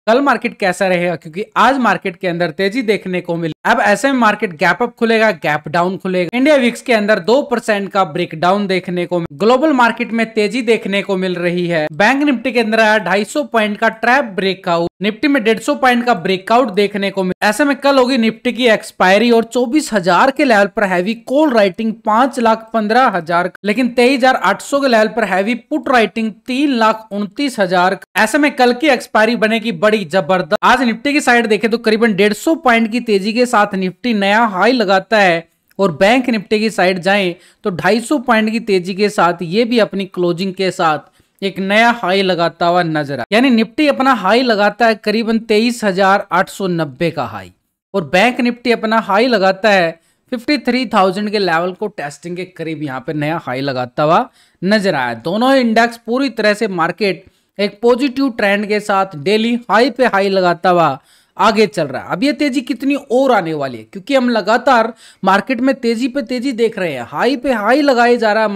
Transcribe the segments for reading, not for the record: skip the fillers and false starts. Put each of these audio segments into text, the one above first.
कल मार्केट कैसा रहेगा, क्योंकि आज मार्केट के अंदर तेजी देखने को मिली। अब ऐसे में मार्केट गैप अप खुलेगा, गैप डाउन खुलेगा। इंडिया विक्स के अंदर 2% का ब्रेकडाउन देखने को, ग्लोबल मार्केट में तेजी देखने को मिल रही है। बैंक निफ्टी के अंदर 250 पॉइंट का ट्रैप ब्रेकआउट, निफ्टी में 150 पॉइंट का ब्रेकआउट देखने को मिला। ऐसे में कल होगी निफ्टी की एक्सपायरी और 24,000 के लेवल पर हैवी कॉल राइटिंग 5,15,000, लेकिन 23,800 के लेवल पर हैवी पुट राइटिंग 3,29,000। ऐसे में कल की एक्सपायरी बनेगी बड़ी जबरदस्त। आज निफ्टी की साइड देखें तो करीबन 150 पॉइंट की तेजी के साथ निफ्टी नया हाई लगाता है, और बैंक निफ्टी की साइड जाएं तो 250 पॉइंट की तेजी के साथ ये भी अपनी क्लोजिंग के साथ एक नया हाई लगाता हुआ नजर आया। यानी निफ्टी अपना हाई लगाता है करीबन 23,890 का हाई, और बैंक निफ्टी अपना हाई लगाता है 53,000 के लेवल को टेस्टिंग के करीब यहाँ पे नया हाई लगाता हुआ नजर आया। दोनों इंडेक्स पूरी तरह से मार्केट एक पॉजिटिव ट्रेंड के साथ डेली हाई पे हाई लगाता हुआ आगे चल रहा है। अब ये तेजी कितनी और आने वाली है, क्योंकि हम लगातार मार्केट में तेजी पे तेजी देख रहे हैं, हाई पे हाई लगाए जा रहा है।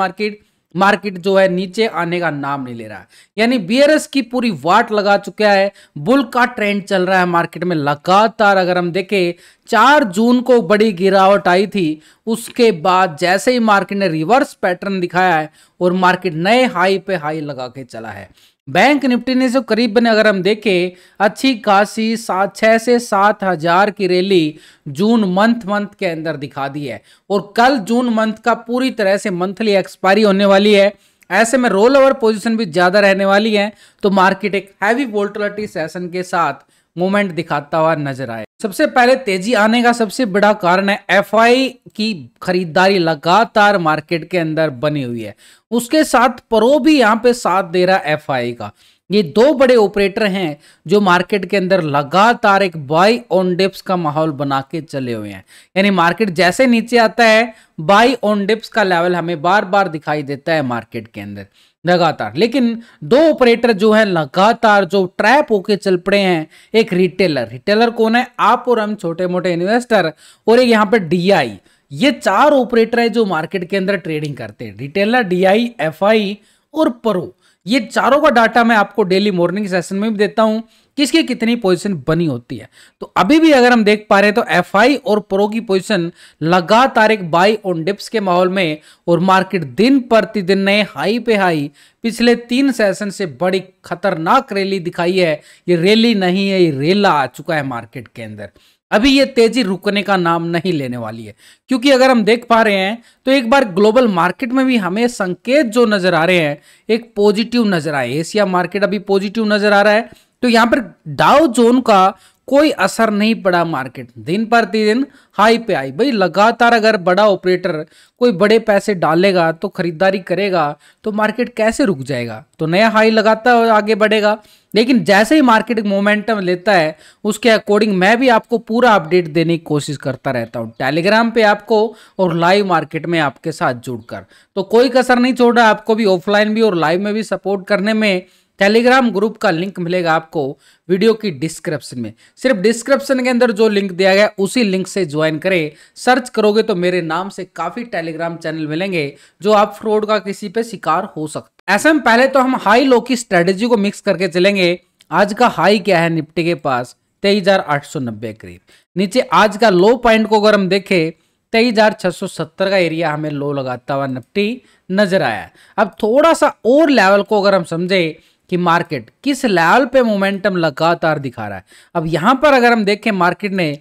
मार्केट जो है नीचे आने का नाम नहीं ले रहा है, यानी बीआरएस की पूरी वाट लगा चुका है। बुल का ट्रेंड चल रहा है मार्केट में लगातार। अगर हम देखें 4 जून को बड़ी गिरावट आई थी, उसके बाद जैसे ही मार्केट ने रिवर्स पैटर्न दिखाया है और मार्केट नए हाई पे हाई लगा के चला है। बैंक निफ्टी ने जो करीबन अगर हम देखें अच्छी खासी 6 से 7,000 की रैली जून मंथ के अंदर दिखा दी है, और कल जून मंथ का पूरी तरह से मंथली एक्सपायरी होने वाली है। ऐसे में रोल ओवर पोजीशन भी ज्यादा रहने वाली है, तो मार्केट एक हैवी वोलेटिलिटी सेशन के साथ मूवमेंट दिखाता हुआ नजर आए। सबसे पहले तेजी आने का सबसे बड़ा कारण है एफआई की खरीदारी लगातार मार्केट के अंदर बनी हुई है, उसके साथ प्रो भी यहाँ पे साथ दे रहा है एफआई का। ये 2 बड़े ऑपरेटर हैं जो मार्केट के अंदर लगातार एक बाई ऑन डिप्स का माहौल बना के चले हुए हैं। यानी मार्केट जैसे नीचे आता है बाई ऑन डिप्स का लेवल हमें बार बार दिखाई देता है मार्केट के अंदर लगातार। लेकिन 2 ऑपरेटर जो है लगातार जो ट्रैप होके चल पड़े हैं, एक रिटेलर कौन है, आप और हम छोटे मोटे इन्वेस्टर, और एक यहाँ पे डीआई। ये 4 ऑपरेटर है जो मार्केट के अंदर ट्रेडिंग करते हैं, रिटेलर, डीआई, एफआई और प्रो। ये चारों का डाटा मैं आपको डेली मॉर्निंग सेशन में भी देता हूं, किसकी कितनी पोजीशन बनी होती है। तो अभी भी अगर हम देख पा रहे हैं तो एफआई और प्रो की पोजीशन लगातार एक बाई ऑन डिप्स के माहौल में, और मार्केट दिन प्रतिदिन नए हाई पे हाई पिछले 3 सेशन से बड़ी खतरनाक रैली दिखाई है। ये रैली नहीं है, ये रेला आ चुका है मार्केट के अंदर। अभी ये तेजी रुकने का नाम नहीं लेने वाली है, क्योंकि अगर हम देख पा रहे हैं तो एक बार ग्लोबल मार्केट में भी हमें संकेत जो नजर आ रहे हैं एक पॉजिटिव नजर आए। एशिया मार्केट अभी पॉजिटिव नजर आ रहा है, तो यहां पर डाउ जोन का कोई असर नहीं पड़ा। मार्केट दिन प्रतिदिन हाई पे आई। भाई लगातार अगर बड़ा ऑपरेटर कोई बड़े पैसे डालेगा तो खरीदारी करेगा, तो मार्केट कैसे रुक जाएगा, तो नया हाई लगाता है आगे बढ़ेगा। लेकिन जैसे ही मार्केट मोमेंटम लेता है उसके अकॉर्डिंग मैं भी आपको पूरा अपडेट देने की कोशिश करता रहता हूं टेलीग्राम पे आपको, और लाइव मार्केट में आपके साथ जुड़कर। तो कोई कसर नहीं छोड़ रहा, आपको भी ऑफलाइन भी और लाइव में भी सपोर्ट करने में। टेलीग्राम ग्रुप का लिंक मिलेगा आपको वीडियो की डिस्क्रिप्शन में। सिर्फ डिस्क्रिप्शन के अंदर जो लिंक दिया गया उसी लिंक से ज्वाइन करें। सर्च करोगे तो मेरे नाम से काफी टेलीग्राम चैनल मिलेंगे जो आप फ्रॉड का किसी पे शिकार हो सकते। ऐसे में पहले तो हम हाई लो की स्ट्रेटेजी को मिक्स करके चलेंगे। आज का हाई क्या है निफ्टी के पास 23,890 करीब। नीचे आज का लो पॉइंट को अगर हम देखें 23,670 का एरिया हमें लो लगाता हुआ निफ्टी नजर आया है। अब थोड़ा सा और लेवल को अगर हम समझे कि मार्केट किस लेवल पे मोमेंटम लगातार दिखा रहा है। अब यहां पर अगर हम देखें मार्केट ने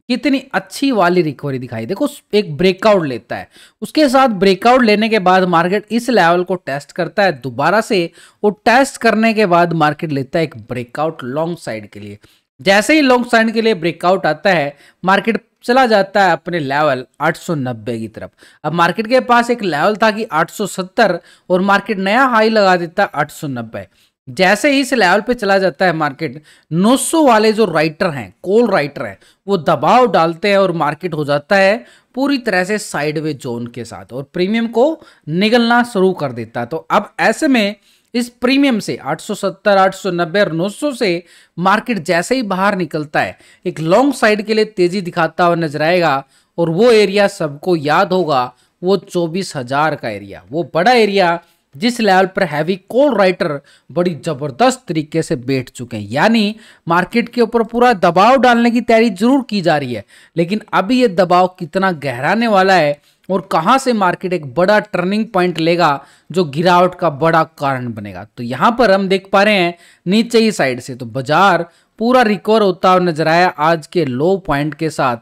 कितनी अच्छी वाली रिकवरी दिखाई। देखो एक ब्रेकआउट लेता है, उसके साथ ब्रेकआउट लेने के बाद मार्केट इस लेवल को टेस्ट करता है दोबारा से, और टेस्ट करने के बाद मार्केट लेता है एक ब्रेकआउट लॉन्ग साइड के लिए। जैसे ही लॉन्ग साइड के लिए ब्रेकआउट आता है मार्केट चला जाता है अपने लेवल 890 की तरफ। अब मार्केट के पास एक लेवल था कि 870, और मार्केट नया हाई लगा देता है 890। जैसे ही इस लेवल पे चला जाता है मार्केट 900 वाले जो राइटर हैं, कॉल राइटर हैं, वो दबाव डालते हैं और मार्केट हो जाता है पूरी तरह से साइडवेज जोन के साथ, और प्रीमियम को निगलना शुरू कर देता है। तो अब ऐसे में इस प्रीमियम से 870, 890 और 900 से मार्केट जैसे ही बाहर निकलता है एक लॉन्ग साइड के लिए तेजी दिखाता हुआ नजर आएगा, और वो एरिया सबको याद होगा, वो 24,000 का एरिया, वो बड़ा एरिया जिस लेवल पर हैवी कॉल राइटर बड़ी जबरदस्त तरीके से बैठ चुके हैं, यानी मार्केट के ऊपर पूरा दबाव डालने की तैयारी जरूर की जा रही है, लेकिन अभी ये दबाव कितना गहराने वाला है और कहां से मार्केट एक बड़ा टर्निंग पॉइंट लेगा जो गिरावट का बड़ा कारण बनेगा। तो यहां पर हम देख पा रहे हैं नीचे ही साइड से तो बाजार पूरा रिकवर होता हुआ नजर आया आज के लो पॉइंट के साथ।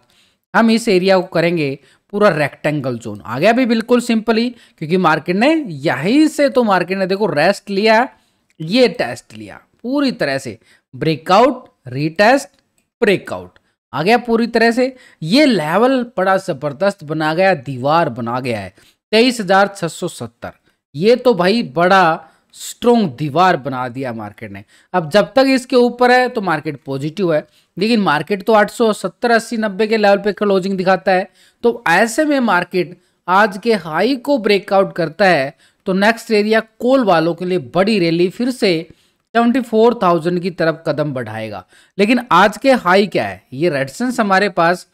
हम इस एरिया को करेंगे पूरा रेक्टेंगल जोन, आ गया भी बिल्कुल सिंपली, क्योंकि मार्केट ने यहीं से तो मार्केट ने देखो रेस्ट लिया, ये टेस्ट लिया पूरी तरह से, ब्रेकआउट रीटेस्ट ब्रेकआउट, आ गया पूरी तरह से। ये लेवल बड़ा जबरदस्त बना गया, दीवार बना गया है 23,670, ये तो भाई बड़ा स्ट्रॉन्ग दीवार बना दिया मार्केट ने। अब जब तक इसके ऊपर है तो मार्केट पॉजिटिव है, लेकिन मार्केट तो 870 80 90 के लेवल पे क्लोजिंग दिखाता है। तो ऐसे में मार्केट आज के हाई को ब्रेकआउट करता है तो नेक्स्ट एरिया कॉल वालों के लिए बड़ी रैली फिर से 74,000 की तरफ कदम बढ़ाएगा। लेकिन आज के हाई क्या है, ये रेजिस्टेंस हमारे पास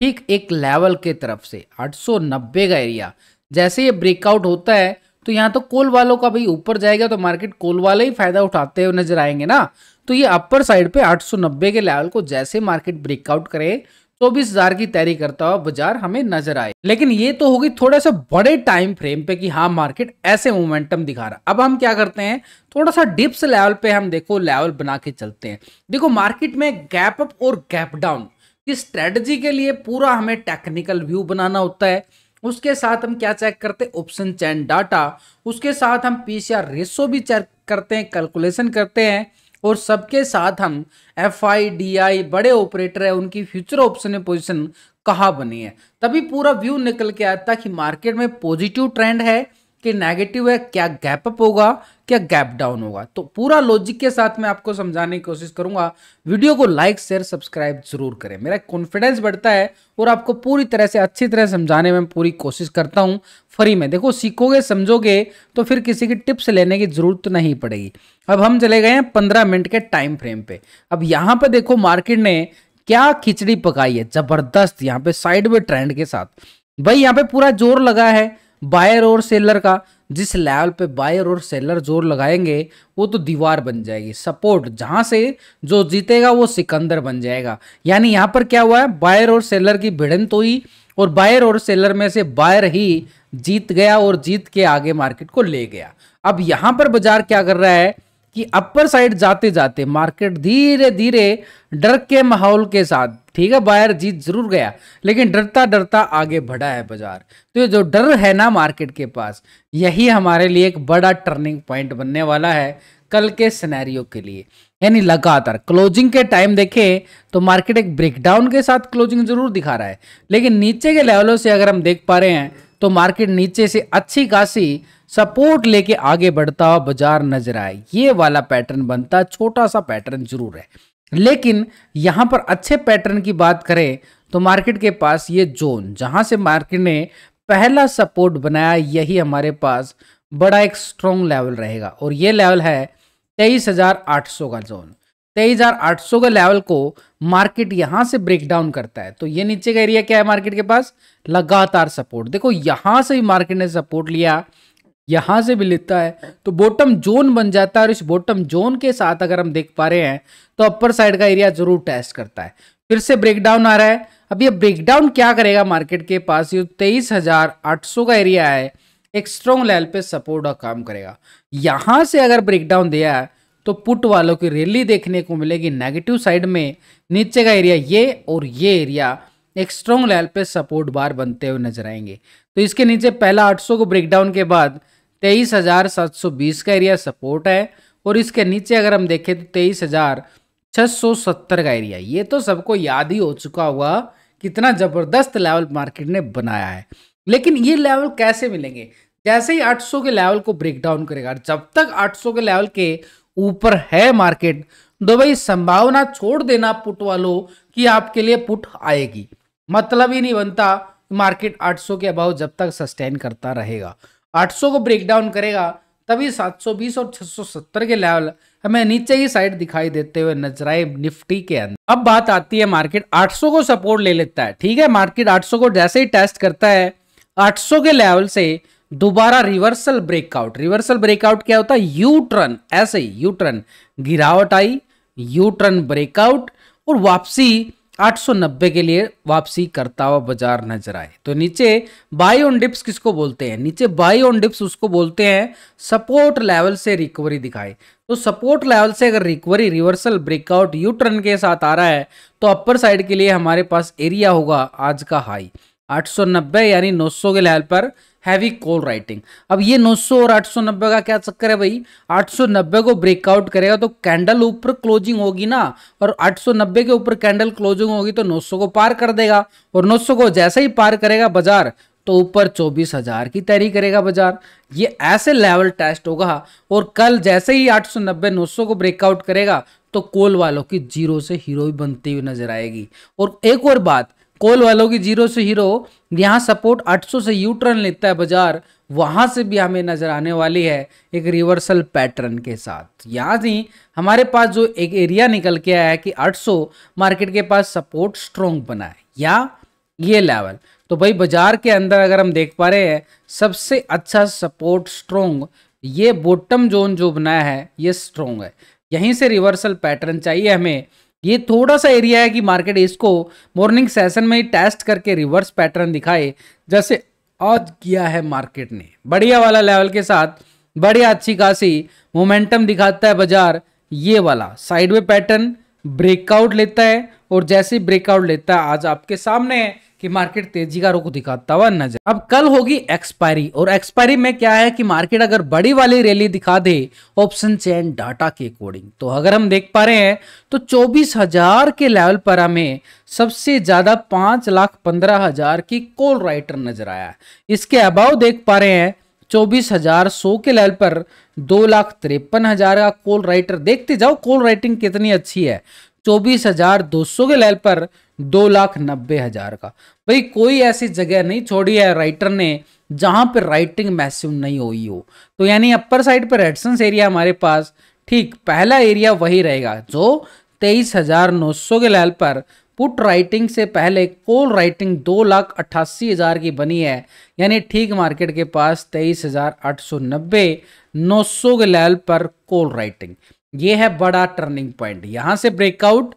ठीक एक लेवल के तरफ से 890 का एरिया, जैसे ये ब्रेकआउट होता है तो यहाँ तो कॉल वालों का भाई ऊपर जाएगा तो मार्केट कॉल वाले ही फायदा उठाते हुए नजर आएंगे ना। तो ये अपर साइड पे 890 के लेवल को जैसे मार्केट ब्रेकआउट करे 24,000 की तैयारी करता हुआ बाजार हमें नजर आए। लेकिन ये तो होगी थोड़ा सा बड़े टाइम फ्रेम पे कि हाँ मार्केट ऐसे मोमेंटम दिखा रहा। अब हम क्या करते हैं, थोड़ा सा डिप्स लेवल पे हम देखो लेवल बना के चलते हैं। देखो मार्केट में गैप अप और गैप डाउन की स्ट्रेटजी के लिए पूरा हमें टेक्निकल व्यू बनाना होता है। उसके साथ हम क्या चेक करते हैं, ऑप्शन चैन डाटा, उसके साथ हम पीसीआर रेशो भी चेक करते हैं, कैलकुलेशन करते हैं, और सबके साथ हम FIDI बड़े ऑपरेटर है उनकी फ्यूचर ऑप्शन में पोजीशन कहाँ बनी है, तभी पूरा व्यू निकल के आता कि मार्केट में पॉजिटिव ट्रेंड है कि नेगेटिव है, क्या गैप अप होगा क्या गैप डाउन होगा। तो पूरा लॉजिक के साथ मैं आपको समझाने की कोशिश करूंगा। वीडियो को लाइक शेयर सब्सक्राइब जरूर करें, मेरा कॉन्फिडेंस बढ़ता है और आपको पूरी तरह से अच्छी तरह समझाने में पूरी कोशिश करता हूं फ्री में। देखो सीखोगे समझोगे तो फिर किसी की टिप्स लेने की जरूरत नहीं पड़ेगी। अब हम चले गए हैं 15 मिनट के टाइम फ्रेम पे। अब यहाँ पे देखो मार्केट ने क्या खिचड़ी पकाई है जबरदस्त, यहाँ पे साइड में ट्रेंड के साथ। भाई यहाँ पे पूरा जोर लगा है बायर और सेलर का, जिस लेवल पे बायर और सेलर जोर लगाएंगे वो तो दीवार बन जाएगी, सपोर्ट, जहां से जो जीतेगा वो सिकंदर बन जाएगा। यानी यहाँ पर क्या हुआ है, बायर और सेलर की भिड़ंत हुई और बायर और सेलर में से बायर ही जीत गया और जीत के आगे मार्केट को ले गया। अब यहाँ पर बाजार क्या कर रहा है कि अपर साइड जाते जाते मार्केट धीरे धीरे डर के माहौल के साथ, ठीक है बायर जीत जरूर गया लेकिन डरता डरता आगे बढ़ा है बाजार। तो ये जो डर है ना मार्केट के पास, यही हमारे लिए एक बड़ा टर्निंग पॉइंट बनने वाला है कल के सिनेरियो के लिए। यानी लगातार क्लोजिंग के टाइम देखें तो मार्केट एक ब्रेकडाउन के साथ क्लोजिंग जरूर दिखा रहा है, लेकिन नीचे के लेवलों से अगर हम देख पा रहे हैं तो मार्केट नीचे से अच्छी खासी सपोर्ट लेके आगे बढ़ता हुआ बाजार नजर आए। ये वाला पैटर्न बनता, छोटा सा पैटर्न जरूर है, लेकिन यहां पर अच्छे पैटर्न की बात करें तो मार्केट के पास ये जोन जहां से मार्केट ने पहला सपोर्ट बनाया, यही हमारे पास बड़ा एक स्ट्रॉन्ग लेवल रहेगा और ये लेवल है 23,800 का जोन। 23,800 के लेवल को मार्केट यहां से ब्रेक डाउन करता है तो ये नीचे का एरिया क्या है मार्केट के पास, लगातार सपोर्ट। देखो यहां से भी मार्केट ने सपोर्ट लिया, यहां से भी लेता है तो बॉटम जोन बन जाता है और इस बॉटम जोन के साथ अगर हम देख पा रहे हैं तो अपर साइड का एरिया जरूर टेस्ट करता है। फिर से ब्रेकडाउन आ रहा है। अब ये ब्रेकडाउन क्या करेगा, मार्केट के पास ये 23,800 का एरिया है, एक स्ट्रॉन्ग लेवल पे सपोर्ट का काम करेगा। यहां से अगर ब्रेकडाउन दिया है तो पुट वालों की रैली देखने को मिलेगी नेगेटिव साइड में। नीचे का एरिया ये और ये एरिया एक स्ट्रॉन्ग लेवल पे सपोर्ट बार बनते हुए नजर आएंगे। तो इसके नीचे पहला 800 को ब्रेकडाउन के बाद 23,720 का एरिया सपोर्ट है और इसके नीचे अगर हम देखें तो 23,670 का एरिया। ये तो सबको याद ही हो चुका हुआ कितना जबरदस्त लेवल मार्केट ने बनाया है। लेकिन ये लेवल कैसे मिलेंगे, जैसे ही 800 के लेवल को ब्रेकडाउन करेगा, जब तक 800 के लेवल के ऊपर है मार्केट तो भाई संभावना छोड़ देना पुट वालों कि आपके लिए पुट आएगी, मतलब ही नहीं बनता मार्केट 800 के अबाव जब तक सस्टेन करता रहेगा। 800 को ब्रेक डाउन करेगा तभी 720 और 670 के लेवल हमें नीचे की साइड दिखाई देते हुए नजर आए निफ्टी के अंदर। अब बात आती है मार्केट 800 को सपोर्ट ले लेता है, ठीक है, मार्केट 800 को जैसे ही टेस्ट करता है 800 के लेवल से दोबारा रिवर्सल ब्रेकआउट। रिवर्सल ब्रेकआउट क्या होता है? यू टर्न, ऐसे ही यू टर्न, गिरावट आई, यू टर्न ब्रेकआउट और वापसी 890 के लिए वापसी करता हुआ बाजार नजर आए। तो नीचे बाई ऑन डिप्स किसको बोलते हैं? नीचे बाई ऑन डिप्स उसको बोलते हैं सपोर्ट लेवल से रिकवरी दिखाए। तो सपोर्ट लेवल से अगर recovery reversal breakout U turn के साथ आ रहा है तो अपर साइड के लिए हमारे पास एरिया होगा आज का हाई 890 यानी 900 के लेवल पर हैवी कॉल राइटिंग। अब ये 900 और 890 का क्या चक्कर है भाई? 890 को ब्रेकआउट करेगा तो कैंडल ऊपर क्लोजिंग होगी ना, और 890 के ऊपर कैंडल क्लोजिंग होगी तो 900 को पार कर देगा, और 900 को जैसे ही पार करेगा बाजार तो ऊपर 24,000 की तैयारी करेगा बाजार। ये ऐसे लेवल टेस्ट होगा, और कल जैसे ही 890 900 को ब्रेकआउट करेगा तो कॉल वालों की जीरो से हीरो भी बनती हुई नजर आएगी। और एक और बात, कॉल वालों की जीरो से हीरो, यहां सपोर्ट 800 से यू टर्न लेता है बाजार, वहां से भी हमें नजर आने वाली है एक रिवर्सल पैटर्न के साथ। यहां से हमारे पास जो एक एरिया निकल के आया है कि 800 मार्केट के पास सपोर्ट स्ट्रॉन्ग बना है या ये लेवल। तो भाई बाजार के अंदर अगर हम देख पा रहे हैं सबसे अच्छा सपोर्ट स्ट्रॉन्ग ये बॉटम जोन जो बनाया है ये स्ट्रॉन्ग है, यहीं से रिवर्सल पैटर्न चाहिए हमें। ये थोड़ा सा एरिया है कि मार्केट इसको मॉर्निंग सेशन में ही टेस्ट करके रिवर्स पैटर्न दिखाए, जैसे आज किया है मार्केट ने बढ़िया वाला लेवल के साथ, बढ़िया अच्छी खासी मोमेंटम दिखाता है बाजार। ये वाला साइडवे पैटर्न ब्रेकआउट लेता है, और जैसे ही ब्रेकआउट लेता है आज आपके सामने है कि मार्केट तेजी का रुख दिखाता हुआ नजर। अब कल होगी एक्सपायरी, और एक्सपायरी में क्या है कि मार्केट अगर बड़ी वाली रैली दिखा दे ऑप्शन चेन डाटा के अकॉर्डिंग, तो अगर हम देख पा रहे हैं तो 24,000 के लेवल पर हमें सबसे ज्यादा 5,15,000 की कॉल राइटर नजर आया है। इसके अबाव देख पा रहे हैं 24,100 के लेवल पर 2,53,000 का कॉल राइटर। देखते जाओ कॉल राइटिंग कितनी अच्छी है। 24,200 के लेवल पर 2,90,000 का। भाई कोई ऐसी जगह नहीं छोड़ी है राइटर ने जहां पर राइटिंग मैसिव नहीं हुई हो। तो यानी अपर साइड पर रेजिस्टेंस एरिया हमारे पास ठीक पहला एरिया वही रहेगा जो 23,900 के लेवल पर पुट राइटिंग से पहले कॉल राइटिंग 2,88,000 की बनी है, यानी ठीक मार्केट के पास 23,890 900 के लेवल पर कॉल राइटिंग। ये है बड़ा टर्निंग पॉइंट। यहां से ब्रेकआउट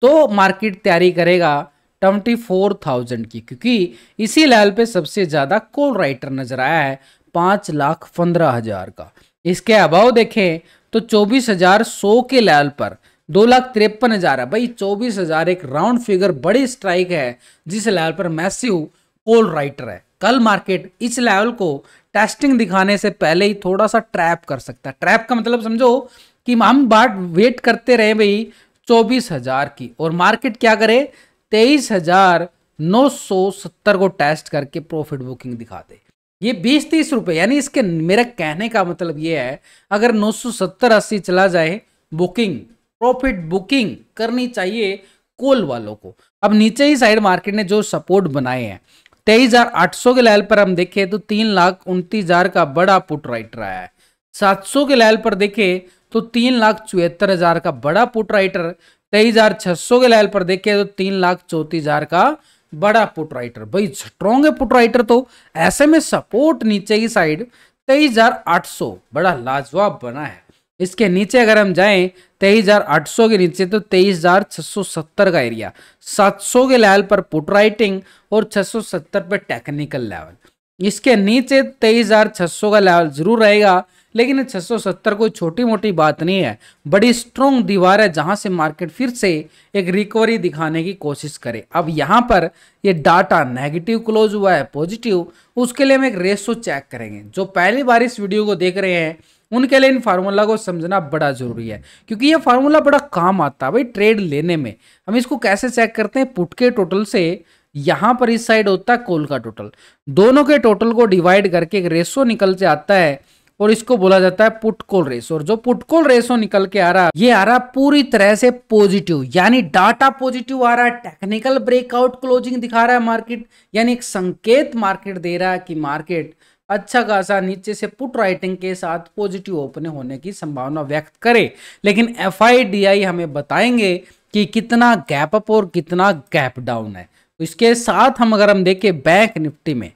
तो मार्केट तैयारी करेगा 24,000 की, क्योंकि इसी लेवल पे सबसे ज्यादा कॉल राइटर नजर आया है 5,15,000 का। इसके अभाव देखें तो 24,100 के लेवल पर 2,53,000 है। भाई 24,000 एक राउंड फिगर बड़ी स्ट्राइक है जिस लेवल पर मैसिव कॉल राइटर है। कल मार्केट इस लेवल को टेस्टिंग दिखाने से पहले ही थोड़ा सा ट्रैप कर सकता है। ट्रैप का मतलब समझो कि हम बात वेट करते रहे भाई 24,000 की, और मार्केट क्या करे 23,970 को टेस्ट करके प्रॉफिट बुकिंग दिखा दे। ये 20-30 रुपए, यानी इसके मेरा कहने का मतलब ये है अगर 970-80 चला जाए बुकिंग प्रॉफिट बुकिंग करनी चाहिए कॉल वालों को। अब नीचे ही साइड मार्केट ने जो सपोर्ट बनाए हैं 23,800 के लेवल पर हम देखें तो 3,29,000 का बड़ा पुट राइटर आया है। 700 के लेवल पर देखें तो 3,74,000 का बड़ा पुट राइटर, 23,600 के लेवल पर देखें तो 3,34,000 का बड़ा पुट राइटर। भाई स्ट्रॉन्ग है पुट राइटर। तो ऐसे में सपोर्ट नीचे की साइड 23,800 बड़ा लाजवाब बना है। इसके नीचे अगर हम जाएं 23,800 के नीचे तो 23,670 का एरिया, 700 के लेवल पर पुट राइटिंग और 670 पे टेक्निकल लेवल। इसके नीचे 23,600 का लेवल जरूर रहेगा, लेकिन 670 कोई छोटी मोटी बात नहीं है, बड़ी स्ट्रॉन्ग दीवार है जहां से मार्केट फिर से एक रिकवरी दिखाने की कोशिश करे। अब यहां पर ये डाटा नेगेटिव क्लोज हुआ है पॉजिटिव, उसके लिए हम एक रेशो चेक करेंगे। जो पहली बार इस वीडियो को देख रहे हैं उनके लिए इन फार्मूला को समझना बड़ा जरूरी है, क्योंकि ये फार्मूला बड़ा काम आता है भाई ट्रेड लेने में। हम इसको कैसे चेक करते हैं, पुट के टोटल से यहां पर इस साइड होता है कॉल का टोटल, दोनों के टोटल को डिवाइड करके एक रेशो निकल से आता है और इसको बोला जाता है पुट कॉल रेशो। और जो पुट कॉल रेशो निकल के आ रहा है ये आ रहा पूरी तरह से पॉजिटिव, यानी डाटा पॉजिटिव आ रहा है, टेक्निकल ब्रेकआउट क्लोजिंग दिखा रहा है मार्केट, यानी एक संकेत मार्केट दे रहा है कि मार्केट अच्छा खासा नीचे से पुट राइटिंग के साथ पॉजिटिव ओपन होने की संभावना व्यक्त करे। लेकिन FIDI हमें बताएंगे कि कितना गैप अप और कितना गैप डाउन है। तो इसके साथ हम अगर हम देखें बैंक निफ्टी में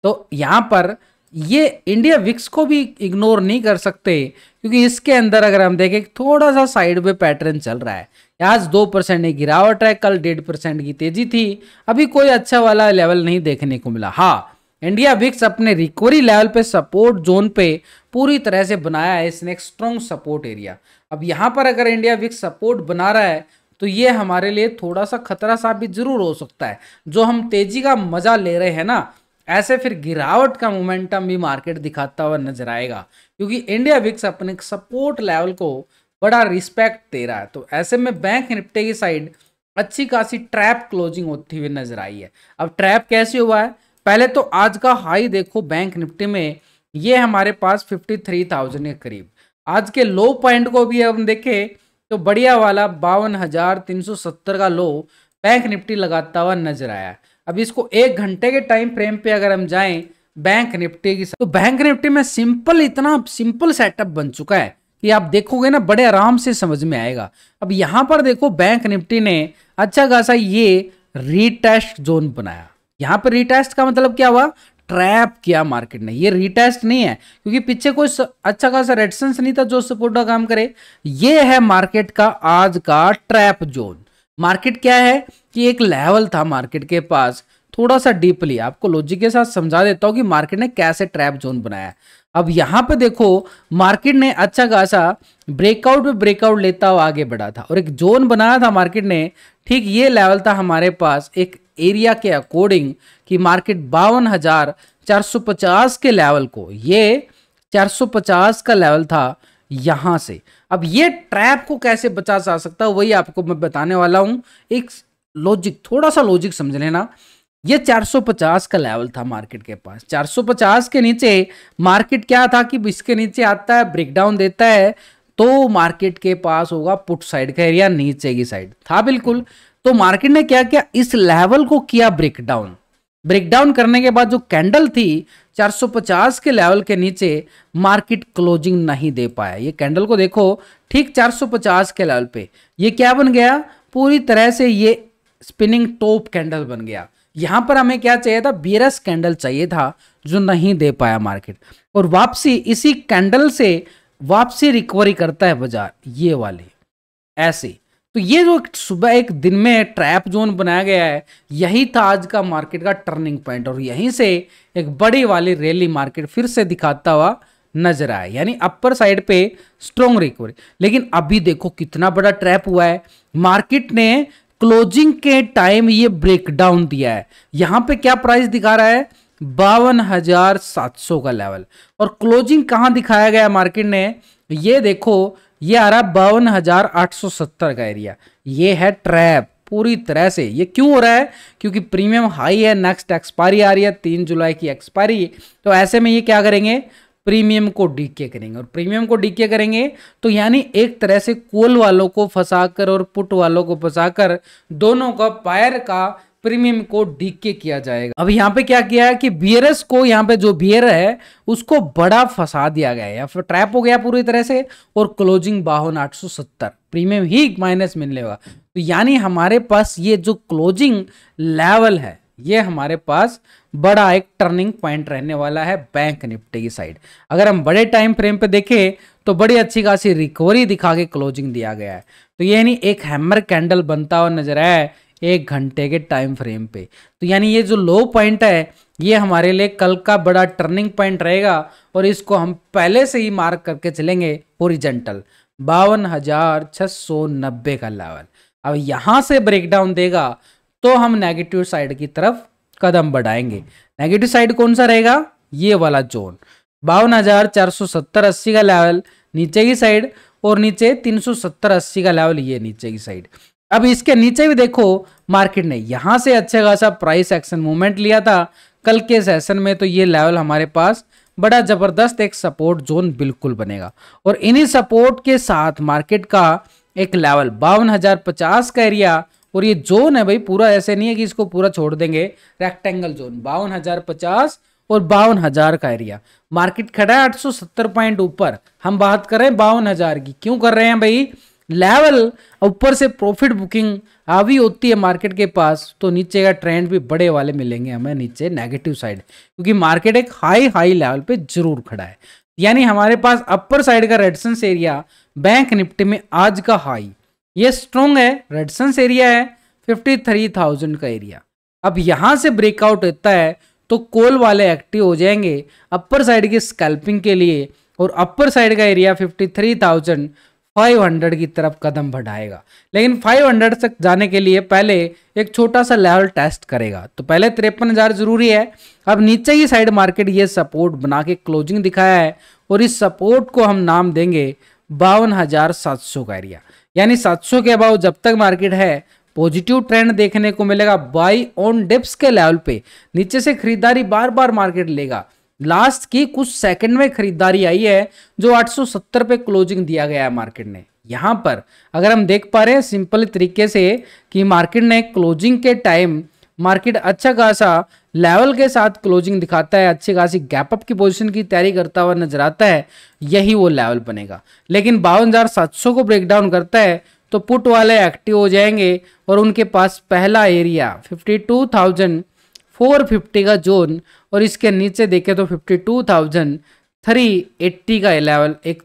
तो यहां पर ये इंडिया विक्स को भी इग्नोर नहीं कर सकते, क्योंकि इसके अंदर अगर हम देखें थोड़ा सा साइड वे पैटर्न चल रहा है। आज 2% की गिरावट है, कल 1.5% की तेजी थी, अभी कोई अच्छा वाला लेवल नहीं देखने को मिला। हाँ, इंडिया विक्स अपने रिकवरी लेवल पे सपोर्ट जोन पे पूरी तरह से बनाया है इसने एक स्ट्रॉन्ग सपोर्ट एरिया। अब यहाँ पर अगर इंडिया विक्स सपोर्ट बना रहा है तो ये हमारे लिए थोड़ा सा खतरा साबित जरूर हो सकता है। जो हम तेजी का मजा ले रहे हैं ना, ऐसे फिर गिरावट का मोमेंटम भी मार्केट दिखाता हुआ नजर आएगा, क्योंकि इंडिया विक्स अपने सपोर्ट लेवल को बड़ा रिस्पेक्ट दे रहा है। तो ऐसे में बैंक निफ्टी की साइड अच्छी खासी ट्रैप क्लोजिंग होती हुई नजर आई है। अब ट्रैप कैसे हुआ है, पहले तो आज का हाई देखो बैंक निफ्टी में, ये हमारे पास 53,000 के करीब। आज के लो पॉइंट को भी हम देखें तो बढ़िया वाला 52,370 का लो बैंक निफ्टी लगाता हुआ नजर आया। अब इसको 1 घंटे के टाइम फ्रेम पे अगर हम जाएं बैंक निफ्टी की, तो बैंक निफ्टी में इतना सिंपल सेटअप बन चुका है कि आप देखोगे ना बड़े आराम से समझ में आएगा। अब यहां पर देखो बैंक निफ्टी ने अच्छा खासा ये रीटेस्ट जोन बनाया। यहां पर रीटेस्ट का मतलब क्या हुआ, ट्रैप किया मार्केट ने। ये रीटेस्ट नहीं है, क्योंकि पीछे कोई अच्छा खासा रेजिस्टेंस नहीं था जो सपोर्ट का काम करे। ये है मार्केट का आज का ट्रैप जोन। मार्केट क्या है कि एक लेवल था मार्केट के पास थोड़ा सा डीपली, आपको लॉजिक के साथ समझा देता हूं कि मार्केट ने कैसे ट्रैप जोन बनाया। अब यहां पे देखो मार्केट ने अच्छा खासा ब्रेकआउट पे ब्रेकआउट लेता हुआ आगे बढ़ा था और एक जोन बनाया था मार्केट ने। ठीक ये लेवल था हमारे पास एक एरिया के अकॉर्डिंग कि मार्केट 52,450 के लेवल को, ये 450 का लेवल था यहां से। अब ये ट्रैप को कैसे बचा जा सकता है वही आपको मैं बताने वाला हूं। एक लॉजिक, थोड़ा सा लॉजिक समझ लेना। ये 450 का लेवल था मार्केट के पास। 450 के नीचे मार्केट क्या था कि इसके नीचे आता है, ब्रेकडाउन देता है, तो मार्केट के पास होगा पुट साइड का एरिया, नीचे की साइड था बिल्कुल। तो मार्केट ने क्या किया, इस लेवल को किया ब्रेकडाउन। ब्रेकडाउन करने के बाद जो कैंडल थी 450 के लेवल के नीचे, मार्केट क्लोजिंग नहीं दे पाया। ये कैंडल को देखो ठीक 450 के लेवल पे, ये क्या बन गया, पूरी तरह से ये स्पिनिंग टॉप कैंडल बन गया। यहां पर हमें क्या चाहिए था, बियरस कैंडल चाहिए था, जो नहीं दे पाया मार्केट। और वापसी इसी कैंडल से वापसी रिकवरी करता है बाजार, ये वाली ऐसे। तो ये जो सुबह एक दिन में ट्रैप जोन बनाया गया है, यही था आज का मार्केट का टर्निंग पॉइंट, और यहीं से एक बड़ी वाली रैली मार्केट फिर से दिखाता हुआ नजर आया, यानी अपर साइड पे स्ट्रॉन्ग रिकवरी। लेकिन अभी देखो कितना बड़ा ट्रैप हुआ है। मार्केट ने क्लोजिंग के टाइम ये ब्रेकडाउन दिया है। यहां पे क्या प्राइस दिखा रहा है, 52,700 का लेवल, और क्लोजिंग कहां दिखाया गया मार्केट ने, ये देखो ये आ रहा 52,870 का एरिया। ये है ट्रैप पूरी तरह से। ये क्यों हो रहा है, क्योंकि प्रीमियम हाई है, नेक्स्ट एक्सपायरी आ रही है 3 जुलाई की एक्सपायरी। तो ऐसे में ये क्या करेंगे, प्रीमियम को डीके करेंगे, और प्रीमियम को डीके करेंगे तो यानी एक तरह से कॉल वालों को फंसाकर और पुट वालों को फंसाकर दोनों का बायर का प्रीमियम को डीके किया जाएगा। अब यहाँ पे क्या किया है कि बियरस को, यहाँ पे जो बियर है उसको बड़ा फंसा दिया गया है, या फिर ट्रैप हो गया पूरी तरह से, और क्लोजिंग 52,870 प्रीमियम ही माइनस मिलने लगा। तो यानी हमारे पास ये जो क्लोजिंग लेवल है, ये हमारे पास बड़ा एक टर्निंग पॉइंट रहने वाला है बैंक निफ्टी की साइड। अगर हम बड़े टाइम फ्रेम पे देखें तो बड़ी अच्छी खासी रिकवरी दिखा के क्लोजिंग दिया गया है। तो ये यानी एक हैमर कैंडल बनता हुआ नजर आया है 1 घंटे के टाइम फ्रेम पे। तो यानी ये जो लो पॉइंट है ये हमारे लिए कल का बड़ा टर्निंग पॉइंट रहेगा, और इसको हम पहले से ही मार्क करके चलेंगे ओरिजेंटल 52,690 का लेवल। अब यहां से ब्रेकडाउन देगा तो हम नेगेटिव साइड की तरफ कदम बढ़ाएंगे। नेगेटिव साइड कौन सा रहेगा, ये वाला जोन 52,470-80 का लेवल नीचे की साइड, और नीचे 370-80 का लेवल ये नीचे की साइड। अब इसके नीचे भी देखो मार्केट ने यहां से अच्छा खासा प्राइस एक्शन मूवमेंट लिया था कल के सेशन में, तो ये लेवल हमारे पास बड़ा जबरदस्त एक सपोर्ट जोन बिल्कुल बनेगा। और इन्हीं सपोर्ट के साथ मार्केट का एक लेवल 52,050 का एरिया, और ये जोन है भाई पूरा, ऐसे नहीं है कि इसको पूरा छोड़ देंगे, रेक्टेंगल जोन 52,050 और 52,000 का एरिया। मार्केट खड़ा है 870 पॉइंट ऊपर, हम बात कर रहे हैं 52,000 की। क्यों कर रहे हैं भाई, लेवल ऊपर से प्रॉफिट बुकिंग हावी होती है मार्केट के पास तो नीचे का ट्रेंड भी बड़े वाले मिलेंगे हमें नीचे नेगेटिव साइड, क्योंकि मार्केट एक हाई लेवल पे जरूर खड़ा है। यानी हमारे पास अपर साइड का रेजिस्टेंस एरिया बैंक निफ्टी में आज का हाई ये स्ट्रॉन्ग है, रेजिस्टेंस एरिया है 53,000 का एरिया। अब यहां से ब्रेकआउट होता है तो कॉल वाले एक्टिव हो जाएंगे अपर साइड की स्कैल्पिंग के लिए, और अपर साइड का एरिया 53,500 की तरफ कदम बढ़ाएगा। लेकिन 500 तक जाने के लिए पहले एक छोटा सा लेवल टेस्ट करेगा, तो पहले 53,000 जरूरी है। अब नीचे की साइड मार्केट ये सपोर्ट बना के क्लोजिंग दिखाया है, और इस सपोर्ट को हम नाम देंगे 52,700 का एरिया। यानी 700 के अबाव जब तक मार्केट है पॉजिटिव ट्रेंड देखने को मिलेगा। बाई ऑन डिप्स के लेवल पे नीचे से खरीदारी बार बार मार्केट लेगा। लास्ट की कुछ सेकंड में खरीदारी आई है जो 870 पे क्लोजिंग दिया गया है मार्केट ने। यहां पर अगर हम देख पा रहे हैं सिंपल तरीके से कि मार्केट ने क्लोजिंग के टाइम मार्केट अच्छा खासा लेवल के साथ क्लोजिंग दिखाता है, अच्छी खासी गैप अप की पोजीशन की तैयारी करता हुआ नजर आता है, यही वो लेवल बनेगा। लेकिन 52,700 को ब्रेक डाउन करता है तो पुट वाले एक्टिव हो जाएंगे, और उनके पास पहला एरिया 52,450 का जोन, और इसके नीचे देखें तो 52,380 का लेवल एक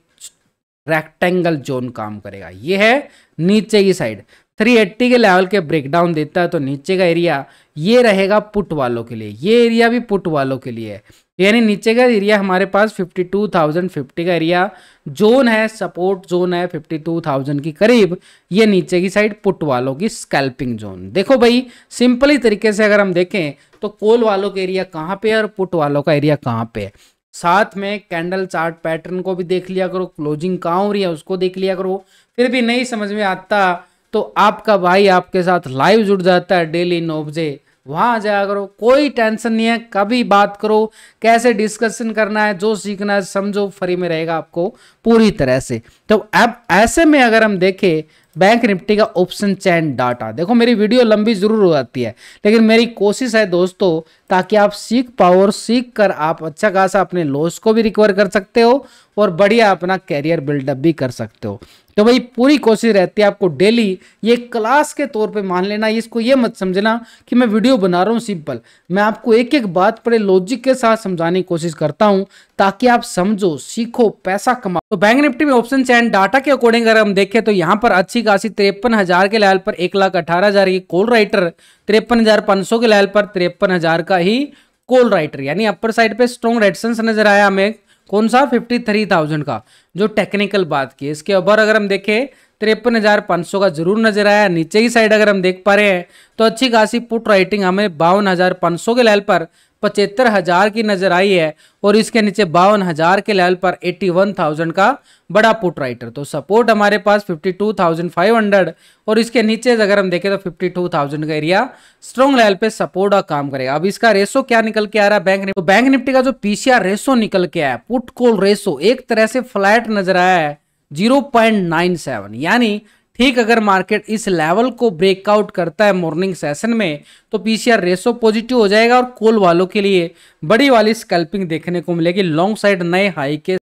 रेक्टेंगल जोन काम करेगा। ये है नीचे की साइड 380 के लेवल के ब्रेकडाउन देता है, तो नीचे का एरिया ये रहेगा पुट वालों के लिए, ये एरिया भी पुट वालों के लिए है। यानी नीचे का एरिया हमारे पास 52,050 का एरिया जोन है, सपोर्ट जोन है 52,000 की करीब। ये नीचे की साइड पुट वालों की स्कैल्पिंग जोन। देखो भाई सिंपली तरीके से अगर हम देखें तो कॉल वालों का एरिया कहाँ पे है और पुट वालों का एरिया कहाँ पे है। साथ में कैंडल चार्ट पैटर्न को भी देख लिया करो, क्लोजिंग कहाँ हो रही है उसको देख लिया करो। फिर भी नहीं समझ में आता तो आपका भाई आपके साथ लाइव जुड़ जाता है डेली 9 बजे, वहां जाया करो, कोई टेंशन नहीं है। कभी बात करो, कैसे डिस्कशन करना है, जो सीखना है समझो, फ्री में रहेगा आपको पूरी तरह से। तो अब ऐसे में अगर हम देखें बैंक निफ्टी का ऑप्शन चैन डाटा, देखो मेरी वीडियो लंबी जरूर हो जाती है, लेकिन मेरी कोशिश है दोस्तों ताकि आप सीख पाओ, और सीख कर आप अच्छा खासा अपने लॉस को भी रिकवर कर सकते हो और बढ़िया अपना कैरियर बिल्डअप भी कर सकते हो। तो भाई पूरी कोशिश रहती है आपको डेली, ये क्लास के तौर पे मान लेना, इसको ये मत समझना कि मैं वीडियो बना रहा हूँ सिंपल। मैं आपको एक एक बात बड़े लॉजिक के साथ समझाने की कोशिश करता हूँ ताकि आप समझो, सीखो, पैसा कमाओ। तो बैंक निफ्टी में ऑप्शन चैन डाटा के अकॉर्डिंग अगर हम देखें तो यहाँ पर अच्छी खासी 53,000 के लेवल पर 1,18,000 की कॉल राइटर, 53,500 के लेवल पर 53,000 का ही कॉल राइटर, यानी अपर साइड पे स्ट्रॉन्ग रेजिस्टेंस नजर आया हमें। कौन सा 53,000 का जो टेक्निकल बात की। इसके ऊपर अगर हम देखें 53,500 का जरूर नजर आया। नीचे की साइड अगर हम देख पा रहे हैं तो अच्छी खासी पुट राइटिंग हमें 52,500 के लेवल पर 75,000 की नजर आई है, और इसके नीचे 52,000 के लेवल पर 81,000 का बड़ा पुट राइटर। तो सपोर्ट हमारे पास 52,500, और इसके नीचे अगर हम देखें तो 52,000 का एरिया स्ट्रॉन्ग लेवल पे सपोर्ट का काम करेगा। अब इसका रेशो क्या निकल के आ रहा है बैंक निफ्टी, तो बैंक निफ्टी का जो पीसीआर रेशो निकल के आया, पुट कॉल रेशो एक तरह से फ्लैट नजर आया है 0.97। यानी ठीक अगर मार्केट इस लेवल को ब्रेकआउट करता है मॉर्निंग सेशन में तो पीसीआर रेशो पॉजिटिव हो जाएगा, और कॉल वालों के लिए बड़ी वाली स्कैल्पिंग देखने को मिलेगी लॉन्ग साइड नए हाई के